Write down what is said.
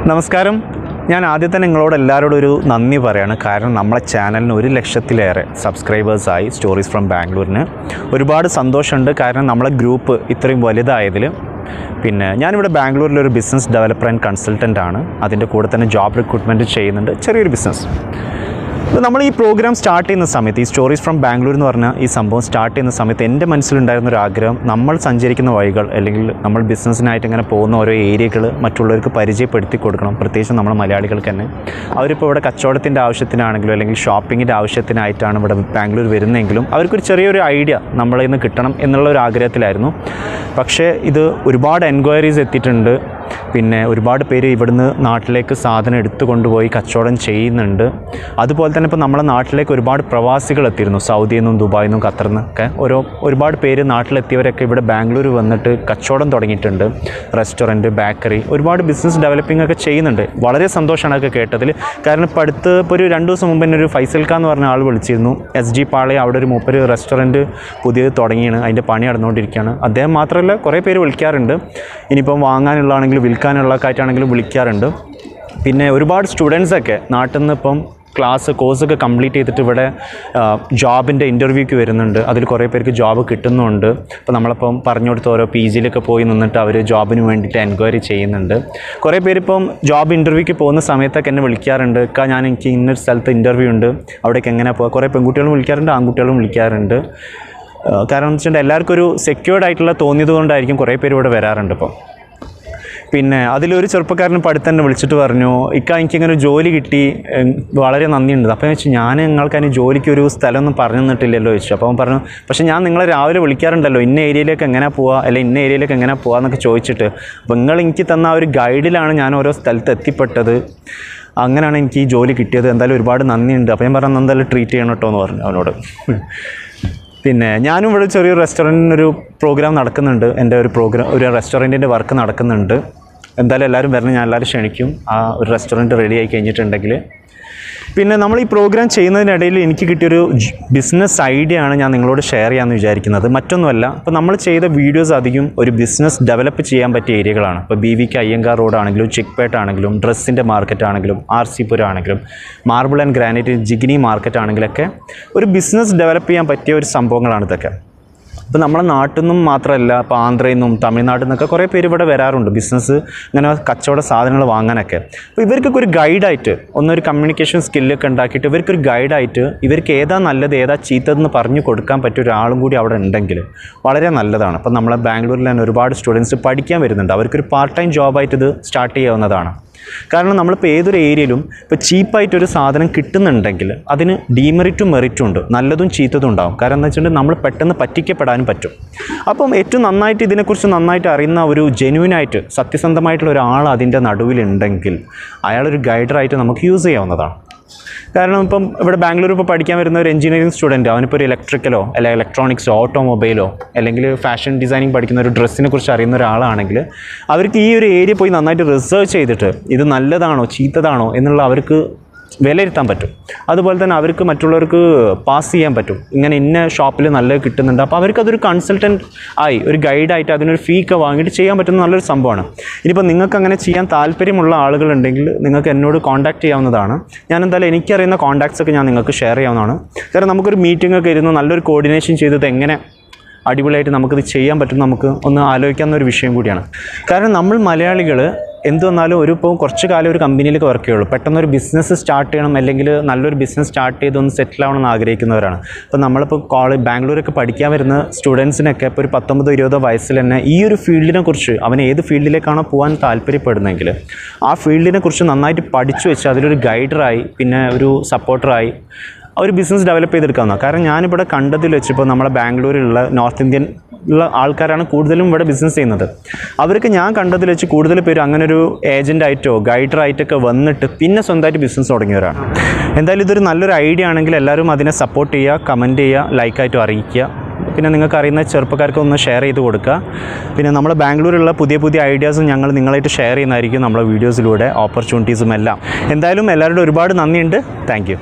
നമസ്കാരം. ഞാൻ ആദ്യം തന്നെ നിങ്ങളോട് എല്ലാവരോടും ഒരു നന്ദി പറയാണ്. കാരണം നമ്മളെ ചാനലിന് 1 ലക്ഷത്തിലേറെ സബ്സ്ക്രൈബേഴ്സായി സ്റ്റോറീസ് ഫ്രം ബാംഗ്ലൂരിന്. ഒരുപാട് സന്തോഷമുണ്ട്. കാരണം നമ്മളെ ഗ്രൂപ്പ് ഇത്രയും വലുതായതിൽ. പിന്നെ ഞാനിവിടെ ബാംഗ്ലൂരിലൊരു ബിസിനസ് ഡെവലപ്പർ ആൻഡ് കൺസൾട്ടൻ്റ് ആണ്. അതിൻ്റെ കൂടെ തന്നെ ജോബ് റിക്രൂട്ട്മെൻറ്റ് ചെയ്യുന്നുണ്ട്, ചെറിയൊരു ബിസിനസ്. അപ്പോൾ നമ്മൾ ഈ പ്രോഗ്രാം സ്റ്റാർട്ട് ചെയ്യുന്ന സമയത്ത്, ഈ സ്റ്റോറീസ് ഫ്രം ബാംഗ്ലൂർ എന്ന് പറഞ്ഞ ഈ സംഭവം സ്റ്റാർട്ട് ചെയ്യുന്ന സമയത്ത് എൻ്റെ മനസ്സിലുണ്ടായിരുന്നൊരു ആഗ്രഹം, നമ്മൾ സഞ്ചരിക്കുന്ന വഴികൾ അല്ലെങ്കിൽ നമ്മൾ ബിസിനസ്സിനായിട്ട് ഇങ്ങനെ പോകുന്ന ഓരോ ഏരിയകൾ മറ്റുള്ളവർക്ക് പരിചയപ്പെടുത്തി കൊടുക്കണം. പ്രത്യേകിച്ച് നമ്മൾ മലയാളികൾക്ക് തന്നെ. അവരിപ്പോൾ ഇവിടെ കച്ചവടത്തിൻ്റെ ആവശ്യത്തിനാണെങ്കിലും അല്ലെങ്കിൽ ഷോപ്പിങ്ങിൻ്റെ ആവശ്യത്തിനായിട്ടാണ് ഇവിടെ ബാംഗ്ലൂർ വരുന്നതെങ്കിലും അവർക്കൊരു ചെറിയൊരു ഐഡിയ നമ്മളിൽ നിന്ന് കിട്ടണം എന്നുള്ള ഒരു ആഗ്രഹത്തിലായിരുന്നു. പക്ഷേ ഇത് ഒരുപാട് എൻക്വയറീസ് എത്തിയിട്ടുണ്ട്. പിന്നെ ഒരുപാട് പേര് ഇവിടുന്ന് നാട്ടിലേക്ക് സാധനം എടുത്തു കൊണ്ടുപോയി കച്ചവടം ചെയ്യുന്നുണ്ട്. അതുപോലെ തന്നെ ഇപ്പോൾ നമ്മുടെ നാട്ടിലേക്ക് ഒരുപാട് പ്രവാസികൾ എത്തിയിരുന്നു. സൗദിയിൽ നിന്നും ദുബായിൽ നിന്നും ഖത്തറിൽ നിന്നൊക്കെ ഒരുപാട് പേര് നാട്ടിലെത്തിയവരൊക്കെ ഇവിടെ ബാംഗ്ലൂർ വന്നിട്ട് കച്ചവടം തുടങ്ങിയിട്ടുണ്ട്. റെസ്റ്റോറൻറ്റ്, ബേക്കറി, ഒരുപാട് ബിസിനസ് ഡെവലപ്പിംഗ് ഒക്കെ ചെയ്യുന്നുണ്ട്. വളരെ സന്തോഷമാണ് അതൊക്കെ കേട്ടതിൽ. കാരണം ഇപ്പോൾ ഒരു 2 ദിവസം മുമ്പ് തന്നെ ഒരു ഫൈസൽക്ക എന്ന് പറഞ്ഞ ആൾ വിളിച്ചിരുന്നു. SG പാളയം അവിടെ ഒരു മൂപ്പര് റെസ്റ്റോറൻറ്റ് പുതിയത് തുടങ്ങിയാണ്, അതിൻ്റെ പണി നടന്നുകൊണ്ടിരിക്കുകയാണ്. അദ്ദേഹം മാത്രമല്ല കുറേ പേര് വിളിക്കാറുണ്ട്. ഇനിയിപ്പം വാങ്ങാനുള്ളതാണെങ്കിലും വിൽക്കാനുള്ളതൊക്കെ ആയിട്ടാണെങ്കിലും വിളിക്കാറുണ്ട്. പിന്നെ ഒരുപാട് സ്റ്റുഡൻസൊക്കെ നാട്ടിൽ നിന്ന് ഇപ്പം കോഴ്സൊക്കെ കംപ്ലീറ്റ് ചെയ്തിട്ട് ഇവിടെ ജോബിൻ്റെ ഇൻ്റർവ്യൂക്ക് വരുന്നുണ്ട്. അതിൽ കുറേ പേർക്ക് ജോബ് കിട്ടുന്നുണ്ട്. ഇപ്പോൾ നമ്മളിപ്പം പറഞ്ഞു കൊടുത്ത ഓരോ PGയിലൊക്കെ പോയി നിന്നിട്ട് അവർ ജോബിന് വേണ്ടിയിട്ട് എൻക്വയറി ചെയ്യുന്നുണ്ട്. കുറേ പേരിപ്പം ജോബ് ഇൻ്റർവ്യൂക്ക് പോകുന്ന സമയത്തൊക്കെ എന്നെ വിളിക്കാറുണ്ട്, എനിക്ക് ഇന്നൊരു സ്ഥലത്ത് ഇൻ്റർവ്യൂ ഉണ്ട്, അവിടേക്ക് എങ്ങനെ പോകാം. കുറേ പെൺകുട്ടികളും വിളിക്കാറുണ്ട്, ആൺകുട്ടികളും വിളിക്കാറുണ്ട്. കാരണം എന്ന് വെച്ചിട്ടുണ്ടെങ്കിൽ എല്ലാവർക്കും ഒരു സെക്യൂർഡ് ആയിട്ടുള്ള തോന്നിയത് കൊണ്ടായിരിക്കും കുറേ പേര് ഇവിടെ വരാറുണ്ട് ഇപ്പം. പിന്നെ അതിലൊരു ചെറുപ്പക്കാരൻ പഠിത്തം തന്നെ വിളിച്ചിട്ട് പറഞ്ഞു, എനിക്കിങ്ങനെ ഒരു ജോലി കിട്ടി, വളരെ നന്ദിയുണ്ട്. അപ്പോൾ വെച്ചാൽ ഞാൻ നിങ്ങൾക്ക് അതിന് ജോലിക്കൊരു സ്ഥലമൊന്നും പറഞ്ഞു തന്നിട്ടില്ലല്ലോ ചോദിച്ചു. അപ്പോൾ അവൻ പറഞ്ഞു, പക്ഷേ ഞാൻ നിങ്ങളെ രാവിലെ വിളിക്കാറുണ്ടല്ലോ, ഇന്ന ഏരിയയിലേക്ക് എങ്ങനെ പോവുക അല്ലെങ്കിൽ ഇന്ന ഏരിയയിലേക്ക് എങ്ങനെ പോവുക എന്നൊക്കെ ചോദിച്ചിട്ട്. അപ്പോൾ നിങ്ങൾ എനിക്ക് തന്ന ആ ഒരു ഗൈഡിലാണ് ഞാൻ ഓരോ സ്ഥലത്ത് എത്തിപ്പെട്ടത്. അങ്ങനെയാണ് എനിക്ക് ഈ ജോലി കിട്ടിയത്. എന്തായാലും ഒരുപാട് നന്ദിയുണ്ട്. അപ്പോൾ ഞാൻ പറഞ്ഞു, എന്തായാലും ട്രീറ്റ് ചെയ്യണം കേട്ടോ എന്ന് പറഞ്ഞു അവനോട്. പിന്നെ ഞാനും ഇവിടെ ചെറിയൊരു റെസ്റ്റോറൻറ്റിനൊരു പ്രോഗ്രാം നടക്കുന്നുണ്ട്. എൻ്റെ ഒരു റെസ്റ്റോറൻറ്റിൻ്റെ വർക്ക് നടക്കുന്നുണ്ട്. എന്തായാലും എല്ലാവരും വരണം, ഞാൻ എല്ലാവരും ക്ഷണിക്കും ആ ഒരു റെസ്റ്റോറൻറ്റ് റെഡി ആയി കഴിഞ്ഞിട്ടുണ്ടെങ്കിൽ. പിന്നെ നമ്മൾ ഈ പ്രോഗ്രാം ചെയ്യുന്നതിനിടയിൽ എനിക്ക് കിട്ടിയൊരു ബിസിനസ് ഐഡിയ ആണ് ഞാൻ നിങ്ങളോട് ഷെയർ ചെയ്യാമെന്ന് വിചാരിക്കുന്നത്. മറ്റൊന്നുമല്ല, ഇപ്പോൾ നമ്മൾ ചെയ്ത വീഡിയോസ് അധികം ഒരു ബിസിനസ് ഡെവലപ്പ് ചെയ്യാൻ പറ്റിയ ഏരിയകളാണ്. ഇപ്പോൾ BVK അയ്യങ്കാർ റോഡാണെങ്കിലും, ചിക്പേട്ട് ആണെങ്കിലും, ഡ്രസ്സിൻ്റെ മാർക്കറ്റ് ആണെങ്കിലും, RC പുരം ആണെങ്കിലും, മാർബിൾ ആൻഡ് ഗ്രാനൈറ്റ് ജിഗ്നി മാർക്കറ്റ് ആണെങ്കിലൊക്കെ ഒരു ബിസിനസ് ഡെവലപ്പ് ചെയ്യാൻ പറ്റിയ ഒരു സംഭവങ്ങളാണ് ഇതൊക്കെ. ഇപ്പോൾ നമ്മളെ നാട്ടിൽ നിന്നും മാത്രമല്ല, ഇപ്പോൾ ആന്ധ്രയിൽ നിന്നും തമിഴ്നാട്ടിൽ നിന്നൊക്കെ കുറേ പേര് ഇവിടെ വരാറുണ്ട് ബിസിനസ് ഇങ്ങനെ കച്ചവട സാധനങ്ങൾ വാങ്ങാനൊക്കെ. അപ്പോൾ ഇവർക്കൊക്കെ ഒരു ഗൈഡായിട്ട് ഒന്നൊരു കമ്മ്യൂണിക്കേഷൻ സ്കില്ലൊക്കെ ഉണ്ടാക്കിയിട്ട് ഇവർക്കൊരു ഗൈഡായിട്ട് ഇവർക്ക് ഏതാ നല്ലത് ഏതാ ചീത്തതെന്ന് പറഞ്ഞു കൊടുക്കാൻ പറ്റിയ ഒരാളും കൂടി അവിടെ ഉണ്ടെങ്കിൽ വളരെ നല്ലതാണ്. അപ്പോൾ നമ്മളെ ബാംഗ്ലൂരിൽ തന്നെ ഒരുപാട് സ്റ്റുഡൻസ് പഠിക്കാൻ വരുന്നുണ്ട്. അവർക്കൊരു പാർട്ട് ടൈം ജോബായിട്ട് ഇത് സ്റ്റാർട്ട് ചെയ്യാവുന്നതാണ്. കാരണം നമ്മളിപ്പോൾ ഏതൊരു ഏരിയയിലും ഇപ്പോൾ ചീപ്പായിട്ടൊരു സാധനം കിട്ടുന്നുണ്ടെങ്കിൽ അതിന് ഡീമെറിറ്റും മെറിറ്റും ഉണ്ട്, നല്ലതും ചീത്തതും ഉണ്ടാകും. കാരണം എന്താ വെച്ചിട്ടുണ്ടെങ്കിൽ നമ്മൾ പെട്ടെന്ന് പറ്റിക്കപ്പെടാനും പറ്റും. അപ്പം ഏറ്റവും നന്നായിട്ട് ഇതിനെക്കുറിച്ച് നന്നായിട്ട് അറിയുന്ന ഒരു ജെന്യൂനായിട്ട് സത്യസന്ധമായിട്ടുള്ള ഒരാൾ അതിൻ്റെ നടുവിലുണ്ടെങ്കിൽ അയാളൊരു ഗൈഡറായിട്ട് നമുക്ക് യൂസ് ചെയ്യാവുന്നതാണ്. കാരണം ഇപ്പം ഇവിടെ ബാംഗ്ലൂർ ഇപ്പോൾ പഠിക്കാൻ വരുന്ന ഒരു എഞ്ചിനീയറിംഗ് സ്റ്റുഡൻറ്റ്, അവനിപ്പോൾ ഒരു ഇലക്ട്രിക്കലോ അല്ലെങ്കിൽ ഇലക്ട്രോണിക്സോ ഓട്ടോമൊബൈലോ അല്ലെങ്കിൽ ഫാഷൻ ഡിസൈനിങ് പഠിക്കുന്ന ഒരു ഡ്രസ്സിനെ കുറിച്ച് അറിയുന്ന ഒരാളാണെങ്കിൽ അവർക്ക് ഈ ഒരു ഏരിയ പോയി നന്നായിട്ട് റിസർച്ച് ചെയ്തിട്ട് ഇത് നല്ലതാണോ ചീത്തതാണോ എന്നുള്ള അവർക്ക് വിലയിരുത്താൻ പറ്റും. അതുപോലെ തന്നെ അവർക്ക് മറ്റുള്ളവർക്ക് പാസ് ചെയ്യാൻ പറ്റും, ഇങ്ങനെ ഇന്ന ഷോപ്പിൽ നല്ലത് കിട്ടുന്നുണ്ട്. അപ്പോൾ അവർക്കതൊരു കൺസൾട്ടൻ്റ് ആയി ഒരു ഗൈഡായിട്ട് അതിനൊരു ഫീ ഒക്കെ വാങ്ങിയിട്ട് ചെയ്യാൻ പറ്റുന്ന നല്ലൊരു സംഭവമാണ്. ഇനിയിപ്പോൾ നിങ്ങൾക്ക് അങ്ങനെ ചെയ്യാൻ താല്പര്യമുള്ള ആളുകളുണ്ടെങ്കിൽ നിങ്ങൾക്ക് എന്നോട് കോൺടാക്ട് ചെയ്യാവുന്നതാണ്. ഞാൻ എന്തായാലും എനിക്കറിയുന്ന കോൺടാക്ട്സ് ഒക്കെ ഞാൻ നിങ്ങൾക്ക് ഷെയർ ചെയ്യാവുന്നതാണ്. കാരണം നമുക്കൊരു മീറ്റിംഗ് ഒക്കെ ഇരുന്ന് നല്ലൊരു കോർഡിനേഷൻ ചെയ്തത് എങ്ങനെ അടിപൊളിയായിട്ട് നമുക്കിത് ചെയ്യാൻ പറ്റും നമുക്ക് ഒന്ന് ആലോചിക്കാവുന്ന ഒരു വിഷയം കൂടിയാണ്. കാരണം നമ്മൾ മലയാളികൾ എന്ത് വന്നാലും കുറച്ച് കാലം ഒരു കമ്പനിയിലേക്ക് വർക്ക് ചെയ്യുള്ളൂ. പെട്ടെന്നൊരു ബിസിനസ് സ്റ്റാർട്ട് ചെയ്യണം അല്ലെങ്കിൽ നല്ലൊരു ബിസിനസ് സ്റ്റാർട്ട് ചെയ്തൊന്ന് സെറ്റിൽ ആവണമെന്ന് ആഗ്രഹിക്കുന്നവരാണ്. അപ്പോൾ നമ്മളിപ്പോൾ ബാംഗ്ലൂരൊക്കെ പഠിക്കാൻ വരുന്ന സ്റ്റുഡൻസിനൊക്കെ ഇപ്പോൾ ഒരു 19-20 വയസ്സിൽ തന്നെ ഈ ഒരു ഫീൽഡിനെ കുറിച്ച് അവൻ ഏത് ഫീൽഡിലേക്കാണോ പോകാൻ താല്പര്യപ്പെടുന്നതെങ്കിൽ ആ ഫീൽഡിനെ കുറിച്ച് നന്നായിട്ട് പഠിച്ചു വെച്ച് അതിലൊരു ഗൈഡറായി പിന്നെ ഒരു സപ്പോർട്ടറായി ഒരു ബിസിനസ് ഡെവലപ്പ് ചെയ്തെടുക്കാവുന്ന. കാരണം ഞാനിവിടെ കണ്ടതിൽ വെച്ചിപ്പോൾ നമ്മളെ ബാംഗ്ലൂരിലുള്ള നോർത്ത് ഇന്ത്യൻ ഉള്ള ആൾക്കാരാണ് കൂടുതലും ഇവിടെ ബിസിനസ് ചെയ്യുന്നത്. അവർക്ക് ഞാൻ കണ്ടതിൽ വെച്ച് കൂടുതൽ പേര് അങ്ങനെ ഒരു ഏജൻ്റായിട്ടോ ഗൈഡറായിട്ടൊക്കെ വന്നിട്ട് പിന്നെ സ്വന്തമായിട്ട് ബിസിനസ് തുടങ്ങിയവരാണ്. എന്തായാലും ഇതൊരു നല്ലൊരു ഐഡിയ ആണെങ്കിൽ എല്ലാവരും അതിനെ സപ്പോർട്ട് ചെയ്യുക, കമൻറ്റ് ചെയ്യുക, ലൈക്കായിട്ടും അറിയിക്കുക. പിന്നെ നിങ്ങൾക്ക് അറിയുന്ന ചെറുപ്പക്കാർക്ക് ഒന്ന് ഷെയർ ചെയ്ത് കൊടുക്കുക. പിന്നെ നമ്മൾ ബാംഗ്ലൂരിലുള്ള പുതിയ ഐഡിയാസും ഞങ്ങൾ നിങ്ങളായിട്ട് ഷെയർ ചെയ്യുന്നതായിരിക്കും നമ്മളെ വീഡിയോസിലൂടെ, ഓപ്പർച്യൂണിറ്റീസും എല്ലാം. എന്തായാലും എല്ലാവരോടും ഒരുപാട് നന്ദിയുണ്ട്. Thank you.